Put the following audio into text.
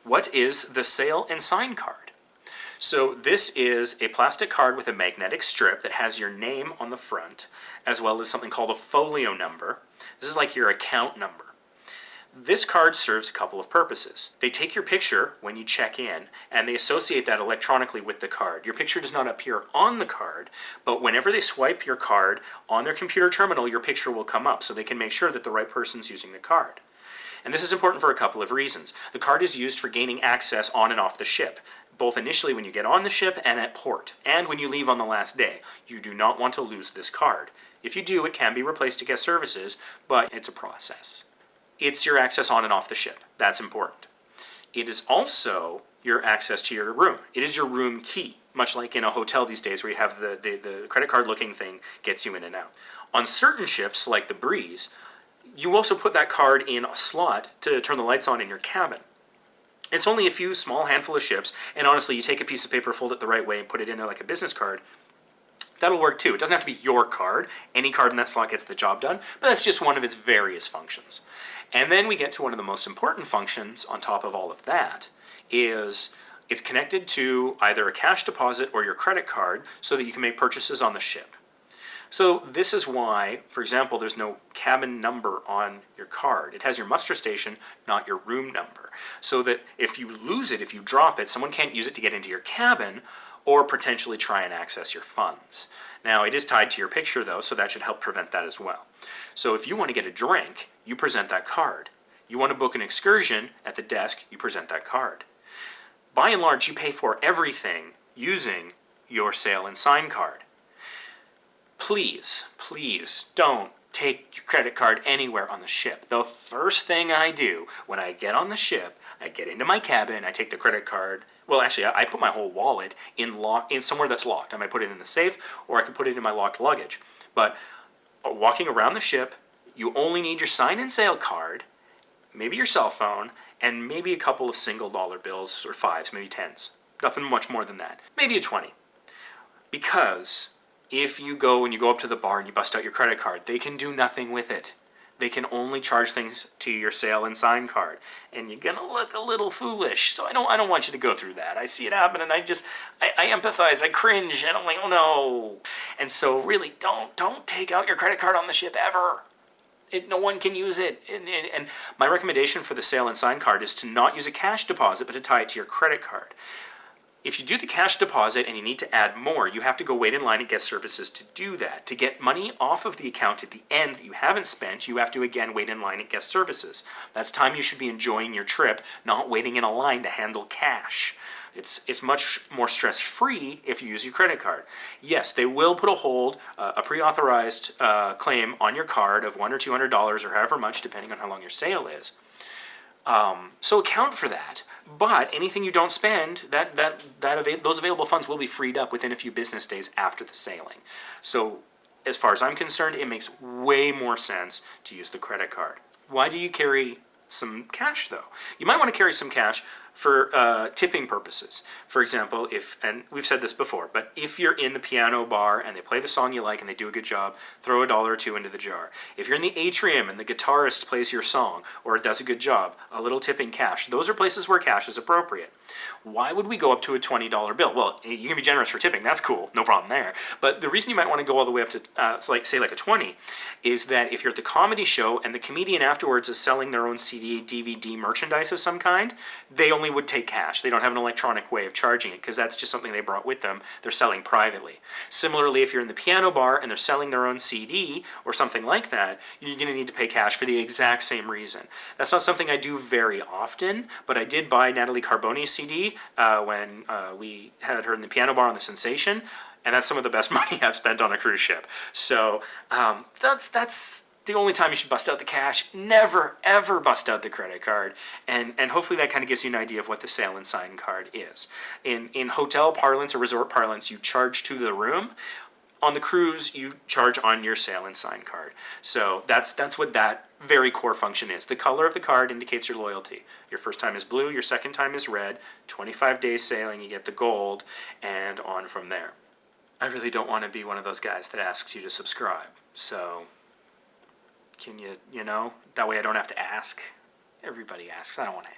What is the Sail and Sign card? So this is a plastic card with a magnetic strip that has your name on the front, as well as something called a folio number. This is like your account number. This card serves a couple of purposes. They take your picture when you check in, and they associate that electronically with the card. Your picture does not appear on the card, but whenever they swipe your card on their computer terminal, your picture will come up, so they can make sure that the right person's using the card. And this is important for a couple of reasons. The card is used for gaining access on and off the ship, both initially when you get on the ship and at port, and when you leave on the last day. You do not want to lose this card. If you do, it can be replaced to guest services, but it's a process. It's your access on and off the ship. That's important. It is also your access to your room. It is your room key, much like in a hotel these days where you have the credit card looking thing gets you in and out. On certain ships, like the Breeze, you also put that card in a slot to turn the lights on in your cabin. It's only a few small handful of ships, and honestly, you take a piece of paper, fold it the right way, and put it in there like a business card. That'll work too. It doesn't have to be your card. Any card in that slot gets the job done, but that's just one of its various functions. And then we get to one of the most important functions on top of all of that, is it's connected to either a cash deposit or your credit card so that you can make purchases on the ship. So this is why, for example, there's no cabin number on your card. It has your muster station, not your room number. So that if you lose it, if you drop it, someone can't use it to get into your cabin or potentially try and access your funds. Now, it is tied to your picture, though, so that should help prevent that as well. So if you want to get a drink, you present that card. You want to book an excursion at the desk, you present that card. By and large, you pay for everything using your Sail and Sign card. Please, please don't take your credit card anywhere on the ship. The first thing I do when I get on the ship, I get into my cabin, I take the credit card. Well, actually, I put my whole wallet in somewhere that's locked. I might put it in the safe, or I can put it in my locked luggage. But walking around the ship, you only need your Sign and Sail card, maybe your cell phone, and maybe a couple of single dollar bills, or fives, maybe tens. Nothing much more than that. Maybe a 20. Because if you go and you go up to the bar and you bust out your credit card, they can do nothing with it. They can only charge things to your Sail and Sign card, and you're gonna look a little foolish. So I don't want you to go through that. I see it happen, and I empathize. I cringe, and I'm like, oh no. And so really, don't take out your credit card on the ship ever. No one can use it. And my recommendation for the Sail and Sign card is to not use a cash deposit, but to tie it to your credit card. If you do the cash deposit and you need to add more, you have to go wait in line at guest services to do that. To get money off of the account at the end that you haven't spent, you have to again wait in line at guest services. That's time you should be enjoying your trip, not waiting in a line to handle cash. It's much more stress-free if you use your credit card. Yes, they will put a hold, a pre-authorized claim on your card of $100 or $200 or however much, depending on how long your sail is. So account for that. But anything you don't spend, those available funds will be freed up within a few business days after the sailing. So as far as I'm concerned, it makes way more sense to use the credit card. Why do you carry some cash, though? You might want to carry some cash for tipping purposes. For example, and we've said this before, but if you're in the piano bar and they play the song you like and they do a good job, throw $1 or $2 into the jar. If you're in the atrium and the guitarist plays your song or does a good job, a little tip in cash. Those are places where cash is appropriate. Why would we go up to a $20 bill? Well, you can be generous for tipping. That's cool. No problem there. But the reason you might want to go all the way up to, say like a 20 is that if you're at the comedy show and the comedian afterwards is selling their own CD, DVD, merchandise of some kind, they only would take cash. They don't have an electronic way of charging it because that's just something they brought with them. They're selling privately. Similarly, if you're in the piano bar and they're selling their own CD or something like that, you're going to need to pay cash for the exact same reason. That's not something I do very often, but I did buy Natalie Carboni's CD when we had her in the piano bar on The Sensation, and that's some of the best money I've spent on a cruise ship. So that's the only time you should bust out the cash. Never, ever bust out the credit card. And hopefully that kind of gives you an idea of what the Sail and Sign card is. In hotel parlance or resort parlance, you charge to the room. On the cruise, you charge on your Sail and Sign card. So that's what that very core function is. The color of the card indicates your loyalty. Your first time is blue, your second time is red. 25 days sailing, you get the gold, and on from there. I really don't want to be one of those guys that asks you to subscribe. So can you that way I don't have to ask. Everybody asks. I don't want to